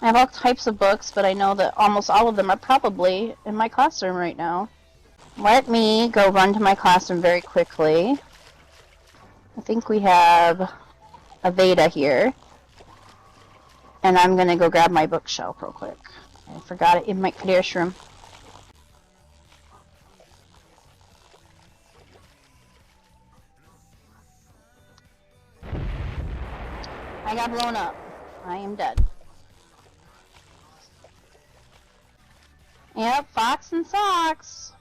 I have all types of books, but I know that almost all of them are probably in my classroom right now. Let me go run to my classroom very quickly. I think we have a Veda here. And I'm going to go grab my bookshelf real quick. I forgot it in my Kadesh room. I got blown up. I am dead. Yep, Fox and Socks.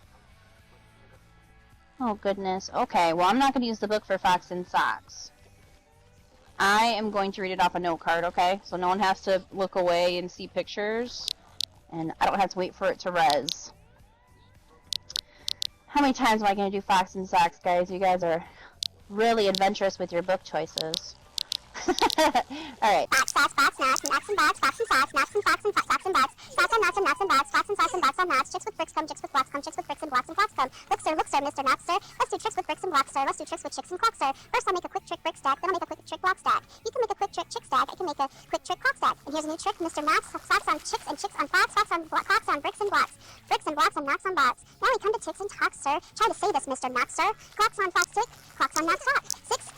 Oh goodness. Okay, well I'm not going to use the book for Fox and Socks. I am going to read it off a note card, okay? So no one has to look away and see pictures. And I don't have to wait for it to res. How many times am I going to do Fox and Socks, guys? You guys are really adventurous with your book choices. Alright. Fox, fox, fox, knots, knots and bots, fox and socks, knots and fox and socks and bots, socks on knots and bots, fox and socks and bots on knots, chicks with bricks come, chicks with blocks come, chicks with bricks and blocks and fox come. Look sir, Mr. Knots sir, let's do tricks with bricks and blocks sir, let's do tricks with chicks and clocks sir. First I'll make a quick trick brick stack, then I'll make a quick trick block stack. You can make a quick trick chick stack, I can make a quick trick clock stack. And here's a new trick, Mr. Knots, socks on chicks and chicks on fox, fox on clocks on bricks and blocks and knots on bots. Now we come to ticks and talks sir, try to say this Mr. Knots sir, clocks on fox tick, clocks on knots talk. Six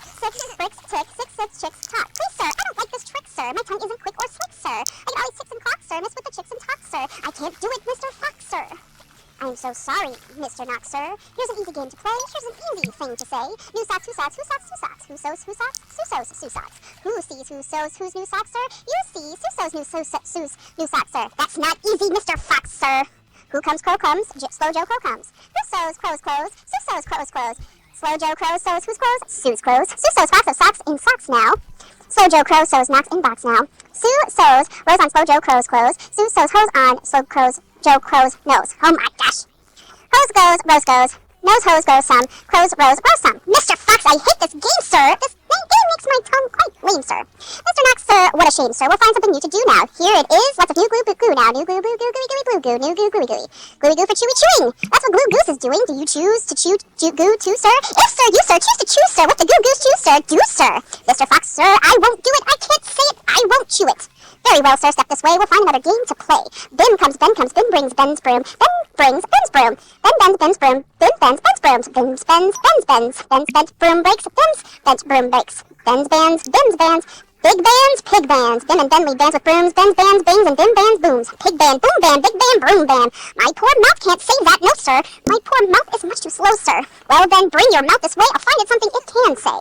bricks tick, six chicks talk. Please sir, I don't like this trick sir, my tongue isn't quick or slick sir. I get all these ticks and clocks sir, miss with the chicks and talks sir. I can't do it Mr. Fox sir. I'm so sorry, Mr. Knox, sir. Here's an easy game to play. Here's an easy thing to say. New socks, who socks, who socks, who socks. Who sews, who socks, who sews, who socks. Who sees, who sews, whose new socks, sir? You see, who sews, new socks, sir. That's not easy, Mr. Fox, sir. Who comes, crow comes, slow Joe crow comes. Who sews, crows, Sue sews, crows. Slow Joe crow sews, whose clothes? Sue's clothes. Sue sews fox of socks in socks now. Slow Joe crow sews knocks in box now. Sue sews rose on slow Joe crow's clothes. Sue sews hose on slow Joe crow's nose. Oh my gosh. Hose goes, rose goes, nose hose goes some, crows rose some. Mr. Fox, I hate this game, sir. This game makes my tongue quite lame, sir. Mr. Knox, sir, what a shame, sir. We'll find something new to do now. Here it is. Lots of new glue now. New glue, gooey goo. New goo, gooey gooey. Gooey goo for chewy chewing. That's what glue goose is doing. Do you choose to chew goo too, sir? If, sir, you, sir, choose to chew, sir. What the goo goose choose, sir? Do, sir. Mr. Fox, sir, I won't do it. I can't say it. I won't chew it. Very well, sir. Step this way. We'll find another game to play. Ben comes, Ben brings Ben's broom. Ben brings Ben's broom. Ben bends Ben's broom. Ben bends Ben's broom. Ben's broom breaks. Ben's broom breaks. Ben's bands. Big bands, pig bands. Ben and Ben lead bands with brooms. Ben's bands, bangs, and Ben bands booms. Pig band, boom band, big band, broom band. My poor mouth can't say that, no, sir. My poor mouth is much too slow, sir. Well, then, bring your mouth this way. I'll find it something it can say.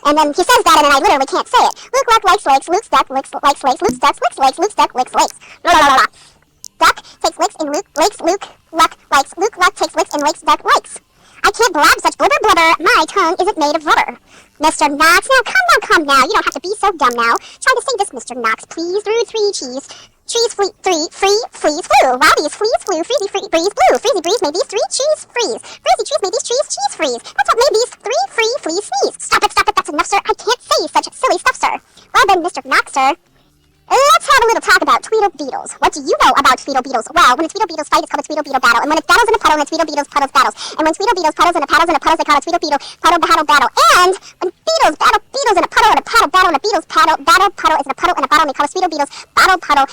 And then he says that, and then I literally can't say it. Luke Luck likes lakes. Luke's duck likes lakes. Luke's duck licks lakes. Luke's duck licks lakes. Blah, blah, blah, blah. Duck takes licks in Luke lakes. Luke Luck likes. Luke Luck takes licks in lakes. Duck likes. I can't blab such blubber blubber. My tongue isn't made of rubber. Mr. Knox, now come now. You don't have to be so dumb now. Try to say this, Mr. Knox, please. Through 3 cheese. Trees free, fleas flew. Wobbies fleas flew. Freezy breeze blue. Freezy breeze made these 3 cheese freeze. Freezy trees made these trees cheese freeze. That's what made these 3 free fleas sneeze. Stop it, that's enough, sir. I can't say such silly stuff, sir. Well then, Mr. Knox, sir. Let's have a little talk about Tweedle Beetles. What do you know about Tweedle Beetles? Well, when the Tweedle Beetles fight, it's called a Tweedle Beetle battle. And when it's battles in a puddle, and the Tweedle Beetles puddles battles. And when Tweedle Beetles puddles in a paddles they call it Tweedle Beetle puddle battle. And when beetles battle beetles in a puddle and a paddle battle, and a beetles puddle is in a puddle and a bottle, and they call it Tweedle Beetles battle battle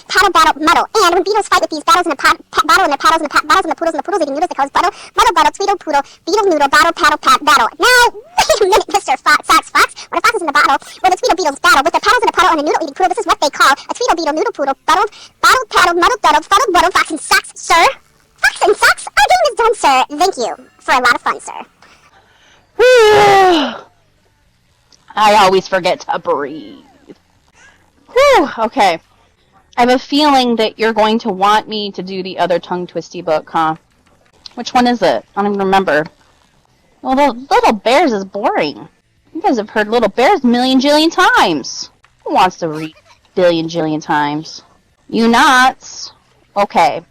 muddle. And when beetles fight with these battles in a battle and their paddles and the battles and the poodles eating noodles, they call it muddle, Tweedle Poodle, beetle noodle, battle battle. Now, wait a minute, Mr. Fox. When a fox is in the battle, where the Tweedle Beetles battle with their paddles in a puddle and a noodle eating poodle, this is what they call a Tweedle Beetle noodle poodle. Bottled, paddled, muddled, fuddled, fox and socks, sir. Fox and socks, our game is done, sir. Thank you for a lot of fun, sir. I always forget to breathe. Whew, okay. I have a feeling that you're going to want me to do the other tongue twisty book, huh? Which one is it? I don't even remember. Well, the Little Bears is boring. You guys have heard Little Bears a million jillion times. Who wants to read billion jillion times? You knots. Okay.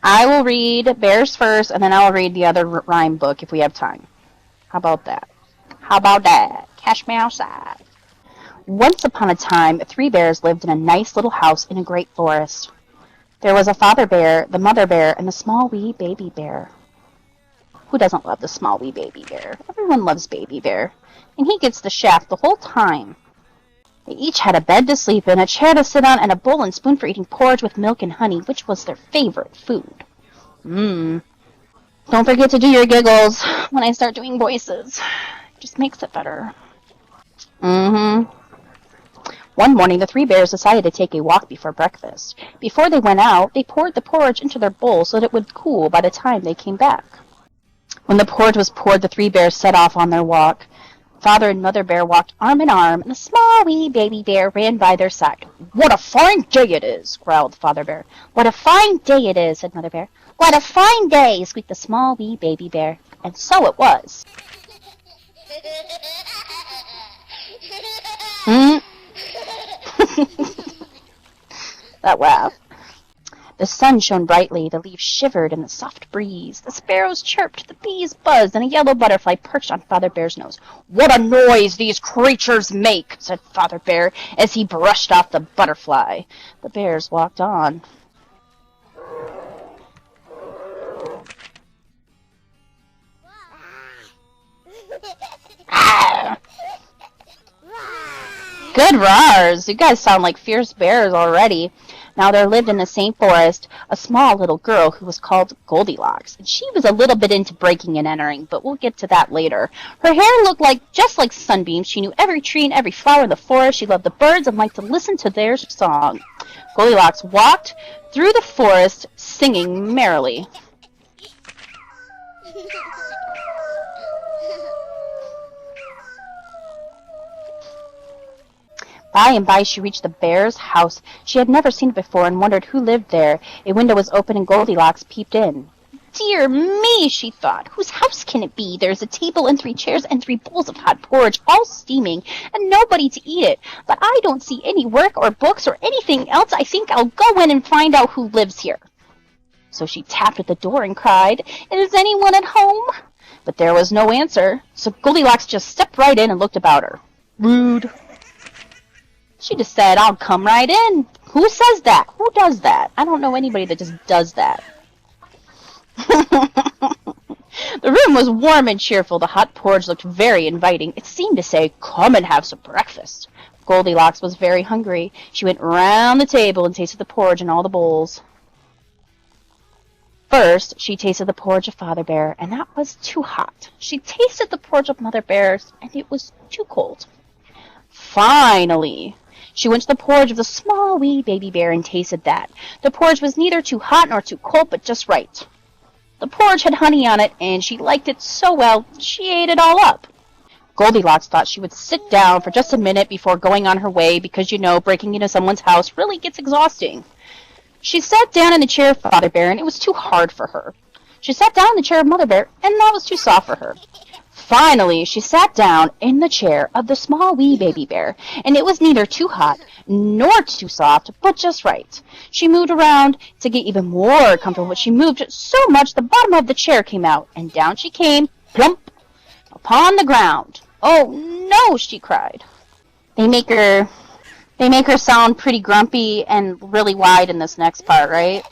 I will read Bears first, and then I will read the other rhyme book if we have time. How about that? Catch me outside. Once upon a time, 3 bears lived in a nice little house in a great forest. There was a father bear, the mother bear, and the small wee baby bear. Who doesn't love the small wee baby bear? Everyone loves baby bear. And he gets the shaft the whole time. They each had a bed to sleep in, a chair to sit on, and a bowl and spoon for eating porridge with milk and honey, which was their favorite food. Don't forget to do your giggles when I start doing voices. It just makes it better. One morning, the three bears decided to take a walk before breakfast. Before they went out, they poured the porridge into their bowl so that it would cool by the time they came back. When the porridge was poured, the three bears set off on their walk. Father and Mother Bear walked arm in arm, and a small wee baby bear ran by their side. "What a fine day it is!" growled Father Bear. "What a fine day it is!" said Mother Bear. "What a fine day!" squeaked the small wee baby bear. And so it was. That laugh. The sun shone brightly, the leaves shivered in the soft breeze, the sparrows chirped, the bees buzzed, and a yellow butterfly perched on Father Bear's nose. "What a noise these creatures make!" said Father Bear as he brushed off the butterfly. The bears walked on. Good roars! You guys sound like fierce bears already. Now there lived in the same forest a small little girl who was called Goldilocks, and she was a little bit into breaking and entering, but we'll get to that later. Her hair looked just like sunbeams. She knew every tree and every flower in the forest. She loved the birds and liked to listen to their song. Goldilocks walked through the forest singing merrily. By and by she reached the bear's house. She had never seen it before and wondered who lived there. A window was open and Goldilocks peeped in. "Dear me," she thought, "whose house can it be? There's a table and 3 chairs and 3 bowls of hot porridge, all steaming, and nobody to eat it. But I don't see any work or books or anything else. I think I'll go in and find out who lives here." So she tapped at the door and cried, "Is anyone at home?" But there was no answer, so Goldilocks just stepped right in and looked about her. Rude. She just said, "I'll come right in." Who says that? Who does that? I don't know anybody that just does that. The room was warm and cheerful. The hot porridge looked very inviting. It seemed to say, "Come and have some breakfast." Goldilocks was very hungry. She went round the table and tasted the porridge in all the bowls. First, she tasted the porridge of Father Bear, and that was too hot. She tasted the porridge of Mother Bear's, and it was too cold. Finally, she went to the porridge of the small wee baby bear and tasted that. The porridge was neither too hot nor too cold, but just right. The porridge had honey on it, and she liked it so well, she ate it all up. Goldilocks thought she would sit down for just a minute before going on her way, because, breaking into someone's house really gets exhausting. She sat down in the chair of Father Bear, and it was too hard for her. She sat down in the chair of Mother Bear, and that was too soft for her. Finally, she sat down in the chair of the small wee baby bear, and it was neither too hot nor too soft, but just right. She moved around to get even more comfortable, but she moved so much the bottom of the chair came out, and down she came, plump, upon the ground. "Oh, no," she cried. They make her sound pretty grumpy and really wide in this next part, right?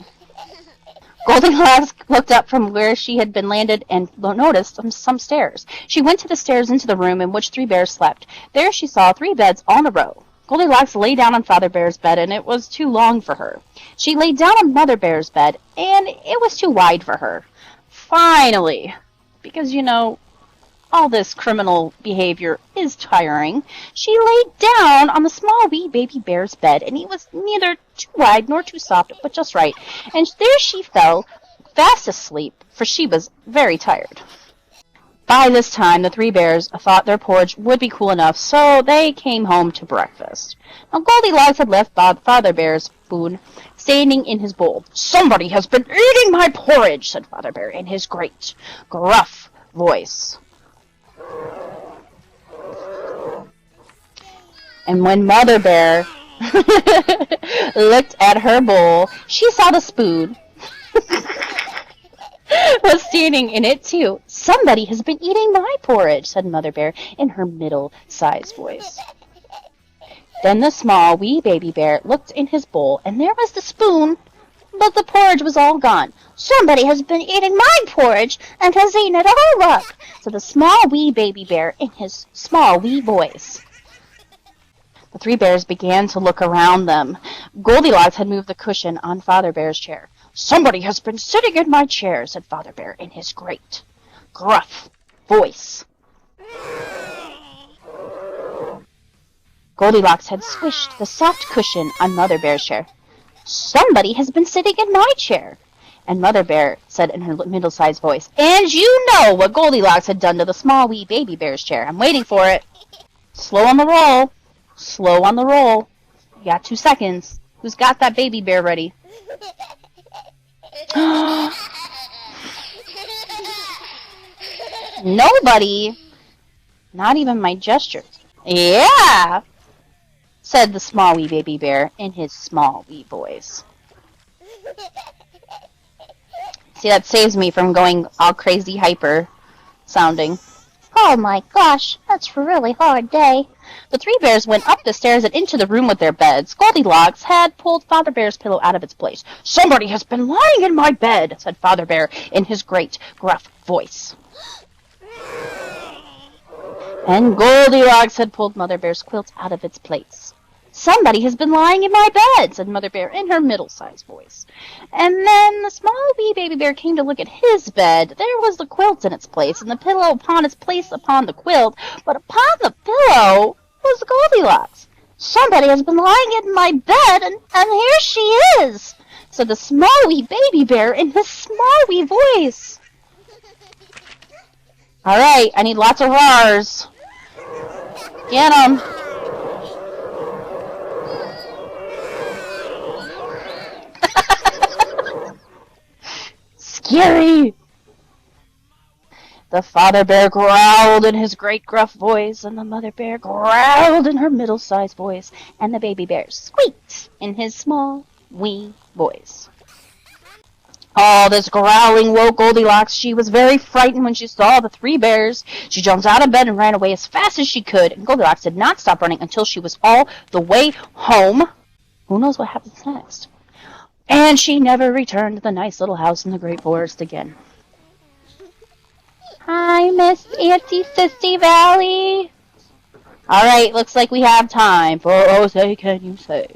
Goldilocks looked up from where she had been landed and noticed some stairs. She went to the stairs into the room in which 3 bears slept. There she saw 3 beds all in a row. Goldilocks lay down on Father Bear's bed, and it was too long for her. She lay down on Mother Bear's bed, and it was too wide for her. Finally, because, all this criminal behavior is tiring, she laid down on the small wee baby bear's bed, and it was neither too wide nor too soft, but just right. And there she fell fast asleep, for she was very tired. By this time, the 3 bears thought their porridge would be cool enough, so they came home to breakfast. Now, Goldilocks had left Father Bear's spoon standing in his bowl. "Somebody has been eating my porridge," said Father Bear in his great, gruff voice. And when Mother Bear looked at her bowl, she saw the spoon was standing in it too. "Somebody has been eating my porridge," said Mother Bear in her middle-sized voice. Then the small wee baby bear looked in his bowl, and there was the spoon, but the porridge was all gone. "Somebody has been eating my porridge and has eaten it all up," said the small wee baby bear in his small wee voice. The three bears began to look around them. Goldilocks had moved the cushion on Father Bear's chair. "Somebody has been sitting in my chair," said Father Bear in his great, gruff voice. Goldilocks had swished the soft cushion on Mother Bear's chair. "Somebody has been sitting in my chair." And Mother Bear said in her middle-sized voice, "And you know what Goldilocks had done to the small wee baby bear's chair. I'm waiting for it. Slow on the roll. Slow on the roll. You got 2 seconds. Who's got that baby bear ready?" Nobody. Not even my gesture. "Yeah," said the small wee baby bear in his small wee voice. See, that saves me from going all crazy hyper sounding. "Oh my gosh, that's a really hard day." The three bears went up the stairs and into the room with their beds. Goldilocks had pulled Father Bear's pillow out of its place. "Somebody has been lying in my bed," said Father Bear in his great, gruff voice. And Goldilocks had pulled Mother Bear's quilt out of its place. "Somebody has been lying in my bed," said Mother Bear in her middle-sized voice. And then the small wee baby bear came to look at his bed. There was the quilt in its place, and the pillow upon its place upon the quilt, but upon the pillow was Goldilocks. "Somebody has been lying in my bed, and here she is," said the small wee baby bear in his small wee voice. "All right, I need lots of roars. Get 'em." Scary! The Father Bear growled in his great gruff voice, and the Mother Bear growled in her middle-sized voice, and the Baby Bear squeaked in his small, wee voice. All this growling woke Goldilocks. She was very frightened when she saw the three bears. She jumped out of bed and ran away as fast as she could, and Goldilocks did not stop running until she was all the way home. Who knows what happens next? And she never returned to the nice little house in the great forest again. Hi, Miss Auntie Sissy Valley. All right, looks like we have time for Oh Say Can You Say.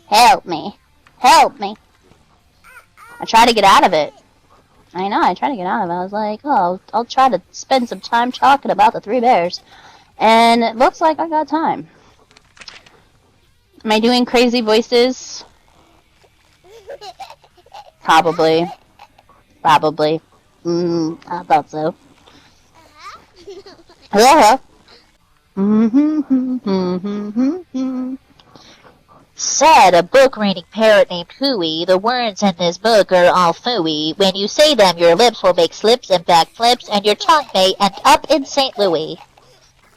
Help me. Help me. I tried to get out of it. I know, I tried to get out of it. I was like, oh, I'll try to spend some time talking about the three bears. And it looks like I got time. Am I doing crazy voices? Probably. Probably. I thought so. Yeah. Said a book-reading parrot named Hooey, "The words in this book are all phooey. When you say them, your lips will make slips and backflips, and your tongue may end up in St. Louis."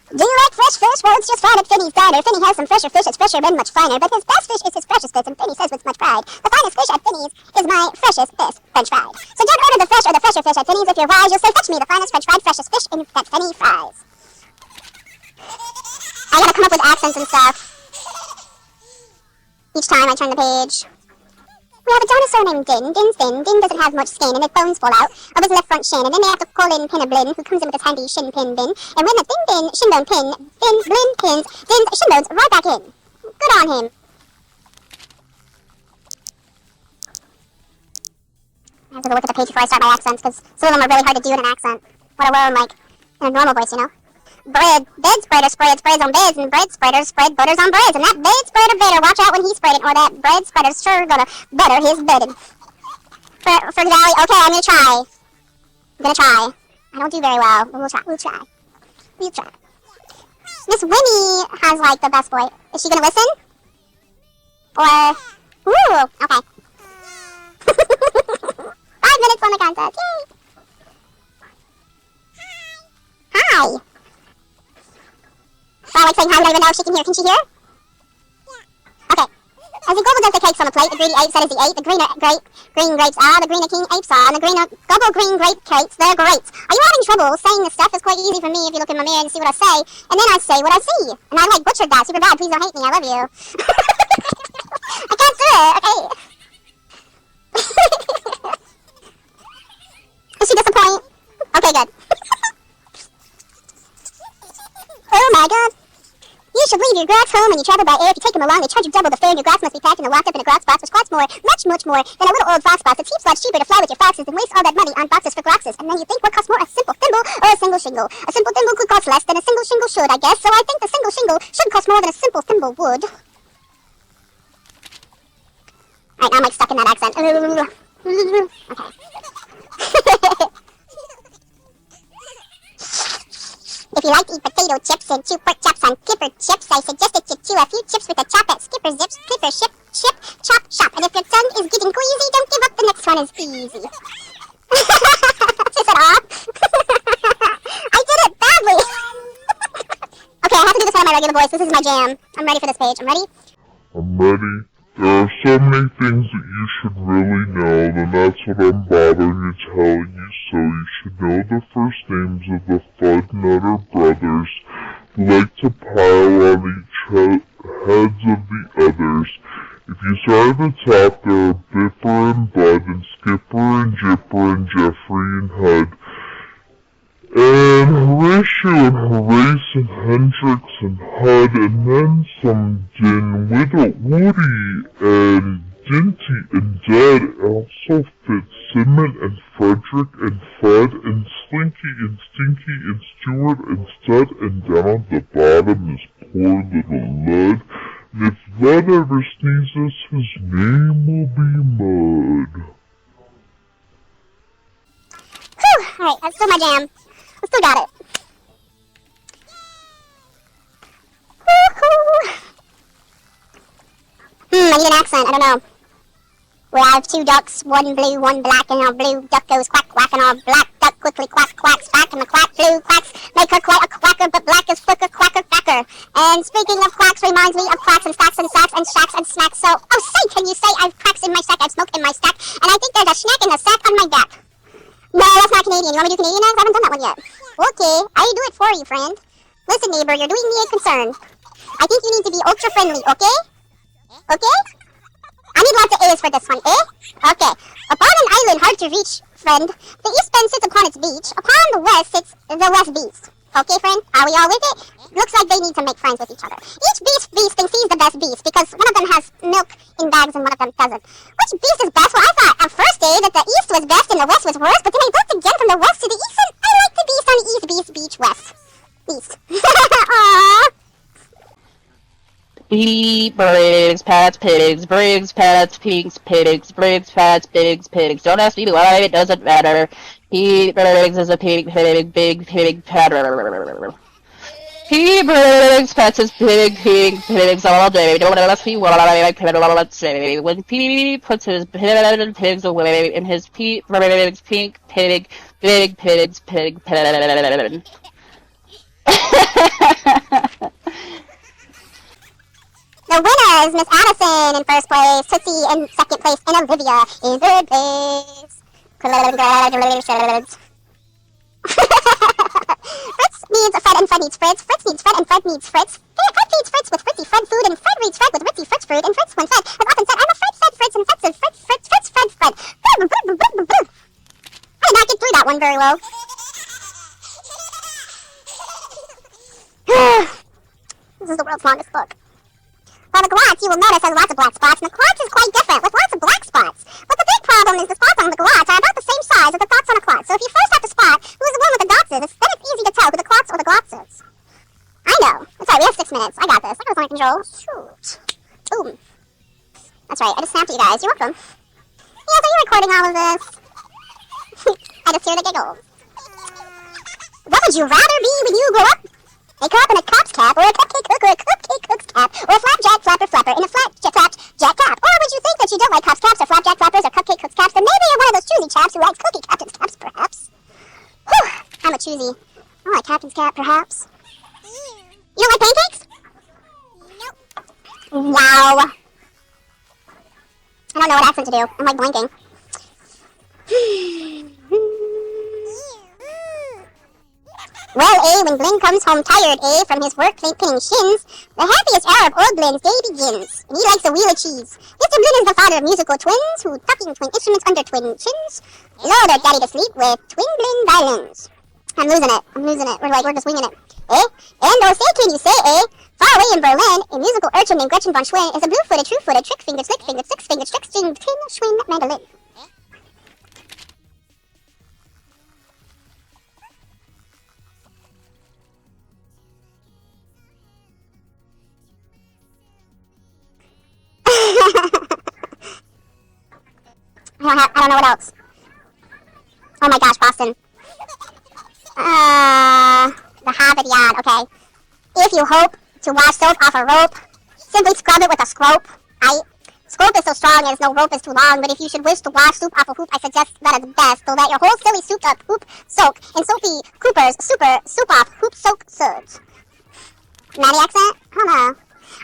Do you like fresh fish? Well, it's just fine at Finney's Diner. Finney has some fresher fish. It's fresher and much finer. But his best fish is his freshest fish, and Finney says with much pride, "The finest fish at Finney's is my freshest fish, French fried." So don't order the fresh or the fresher fish at Finney's. If you're wise, you'll say, "Fetch me the finest French fried, freshest fish in that Finney fries." I gotta come up with accents and stuff. Each time I turn the page. We have a dinosaur named Din. Din's thin. Din doesn't have much skin, and his bones fall out of his left front shin. And then they have to call in Pinnablin, who comes in with his handy shin pin bin. And when the thin bin shin bone pin, Din blin pins Din's shin bones right back in. Good on him. I have to go look at the page before I start my accents, because some of them are really hard to do in an accent. Let alone, like, in a normal voice, you know? Bread spreader spreads on beds, and bread spreader spread butters on breads. And that bed spreader better watch out when he's spreading, or that bread spreader's sure gonna butter his bedding. For Valley, okay, I'm gonna try. I don't do very well, but we'll try. Miss Winnie has, like, the best voice. Is she gonna listen? Or, ooh, okay. 5 minutes on the contest, yay! Hi! So I like saying hi, we don't even know if she can hear. Can she hear? Yeah. Okay. As he gobbled up the cakes on the plate, the greedy ape said as he ate, "The green grapes are, the greener king apes are, and the greener gobble green grape cakes, they're great." Are you having trouble saying this stuff? It's quite easy for me if you look in my mirror and see what I say, and then I say what I see. And I, like, butchered that. Super bad. Please don't hate me. I love you. I can't do it. Okay. Is she disappointed? Okay, good. Oh my god. You should leave your grots home when you travel by air. If you take them along, they charge you double the fare, and your grots must be packed and locked up in a grot box, which costs more, much more, than a little old fox box. It's heaps lots cheaper to fly with your foxes than waste all that money on boxes for groxes. And then you think what costs more, a simple thimble or a single shingle? A simple thimble could cost less than a single shingle should, I guess, so I think the single shingle should cost more than a simple thimble would. Alright, now I'm like stuck in that accent. Okay. If you like to eat potato chips and chew pork chops on Clipper chips, I suggest that you chew a few chips with a chop at Skipper Zips, Clipper Ship, Chop, Shop. And if your tongue is getting queasy, don't give up, the next one is easy. Is it all? I did it badly! Okay, I have to do this one in my regular voice. This is my jam. I'm ready for this page. I'm ready? I'm ready. There are so many things that you should really know, and that's what I'm bothering to tell you. So you should know the first names of the Fudnutter brothers, who like to pile on each heads of the others. If you start at the top, there are Biffer and Bud, and Skipper and Jipper and Jeffrey and Hud, and Horatio and Horace and Hendrix and Hud, and then some Dinwiddle, Woody and Dinty and Dead, also Fitzsimmons and Frederick and Fred and Slinky and Stinky and Stuart and Stud, and down at the bottom is poor little Lud. And if Lud ever sneezes, his name will be Mud. Whew! Alright, that's still my jam. I still got it. Woohoo! I need an accent, I don't know. We have two ducks, one blue, one black, and our blue duck goes quack, quack, and our black duck quickly quack, quacks back, and the quack blue quacks make her quite a quacker, but black is flicker, quacker, quacker. And speaking of quacks reminds me of quacks and stacks and sacks and shacks and snacks, so, oh say, can you say I've cracks in my sack, I've smoke in my stack, and I think there's a snack in the sack on my back. No, that's not Canadian. You want me to do Canadian next? I haven't done that one yet. Okay, I'll do it for you, friend. Listen, neighbor, you're doing me a concern. I think you need to be ultra-friendly, okay? Okay? I need lots of A's for this one, eh? Okay. Upon an island hard to reach, friend, the East Bend sits upon its beach. Upon the west sits the West Beast. Okay, friend? Are we all with it? Looks like they need to make friends with each other. Each beast thinks he's the best beast because one of them has milk in bags and one of them doesn't. Which beast is best? Well, I thought at first day that the East was best and the West was worse, but then I looked again from the West to the East and I like the beast on the East, beast, beach, West. Beast. Aww. Briggs, Pats, Pigs, Briggs, Pats, Pigs, Pigs, Briggs, Pats, Pigs, Pigs. Don't ask me why, it doesn't matter. He Briggs is a pig, big patter. He Briggs pets his pigs all day. Don't ask me why, let's say. When P puts his pigs away in his Briggs pink pig, big pigs, pig. The winner is Miss Addison in first place, Tootsie in second place, and Olivia in third place. Congratulations. Fritz needs Fred and Fred needs Fritz. Fritz needs Fred and Fred needs Fritz. Fred feeds Fritz with Fritzy Fred food, and Fred reads Fred with Ritzy Fritz food. And Fritz, when fed, has often said, I'm afraid Fred Fritz and Fred said Fred. I did not get through that one very well. This is the world's longest book. Well, the glotz, you will notice, has lots of black spots, and the klotz is quite different, with lots of black spots. But the big problem is the spots on the glotz are about the same size as the dots on a klotz. So if you first have to spot who's the one with the dots is, then it's easy to tell who the klotz or the glotz is. I know. That's right, we have 6 minutes. I got this. I got this under control. Shoot. Boom. That's right, I just snapped at you guys. You're welcome. Yeah, so you're recording all of this. I just hear the giggles. What would you rather be when you grow up? A cop in a cop's cap, or a cupcake cook, or a cupcake cook's cap, or a flapjack flapper in a flapjack cap? Or would you think that you don't like cops caps, or flapjack flappers, or cupcake cook's caps? Then maybe you're one of those choosy chaps who likes cookie captain's caps, perhaps. Whew, I'm a choosy. I like captain's cap, perhaps. You don't like pancakes? Nope. Wow. I don't know what accent to do. I'm like blinking. Well, when Glenn comes home tired, from his work pinning shins, the happiest hour of old Glenn's day begins, and he likes a wheel of cheese. Mr. Glenn is the father of musical twins, who tucking twin instruments under twin chins, lull their daddy to sleep with twin Glenn violins. I'm losing it. We're just winging it. eh? And or say, can you say, eh? Far away in Berlin, a musical urchin named Gretchen von Schwinn is a blue-footed, true-footed, trick-fingered, slick-fingered, six-fingered, trick-stringed, tin-swing mandolin. I don't know what else. Oh my gosh, Boston. The Harvard Yard, okay. If you hope to wash soap off a rope, simply scrub it with a scrope. Scrope is so strong and no rope is too long, but if you should wish to wash soup off a hoop, I suggest that is best, so that your whole silly souped up hoop soak in Sophie Cooper's super soup off hoop soak surge. Maddie accent? I don't know.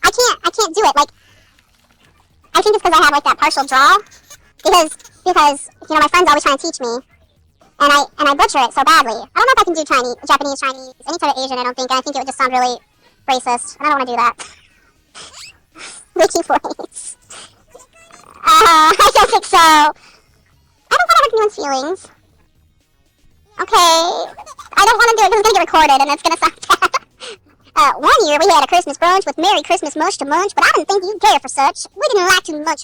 I can't do it, like, I think it's because I have like that partial draw, because, you know, my friends always try to teach me, and I butcher it so badly. I don't know if I can do Chinese, Japanese, Chinese, any sort of Asian, I don't think, and I think it would just sound really racist, and I don't want to do that. Wiki voice. I don't think so. I don't want to hurt anyone's feelings. Okay, I don't want to do it because it's going to get recorded, and it's going to sound bad. One year we had a Christmas brunch with Merry Christmas mush to munch, but I didn't think you'd care for such. We didn't like to much.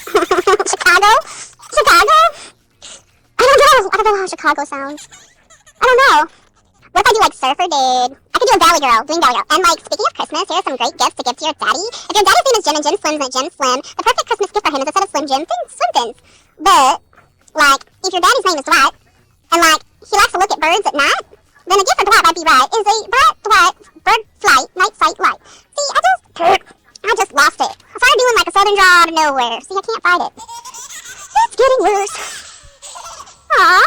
Chicago? I don't know how Chicago sounds. I don't know. What if I do like surfer dude? I could do a Valley Girl, doing Valley Girl. And like, speaking of Christmas, here are some great gifts to give to your daddy. If your daddy's name is Jim and Jim Slim's and Jim Slim, the perfect Christmas gift for him is a set of Slim Jim swim fins. But, like, if your daddy's name is Dwight, and like, he likes to look at birds at night, then a gift for Dwight might be right, is a bird flight, night sight light. See, I just lost it. I started doing like a southern draw out of nowhere. See, I can't fight it. It's getting worse. Aww.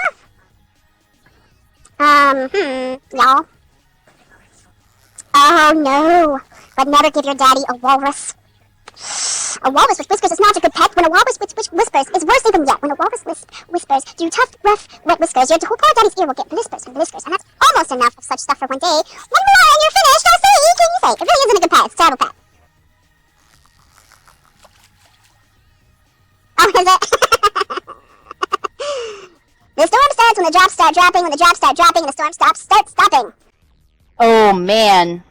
Y'all. Oh no. But never give your daddy a walrus. A walrus with whiskers is not a good pet. When a walrus whispers is worse even yet. When a walrus whispers, do tough, rough, wet whiskers, your whole poor daddy's ear will get blisters and blisters. And that's almost enough of such stuff for one day. One more and you're finished. I say, can you say? It really isn't a good pet. It's a terrible pet. Oh, is it? The storm starts when the drops start dropping. When the drops start dropping, and the storm starts stopping. Oh man.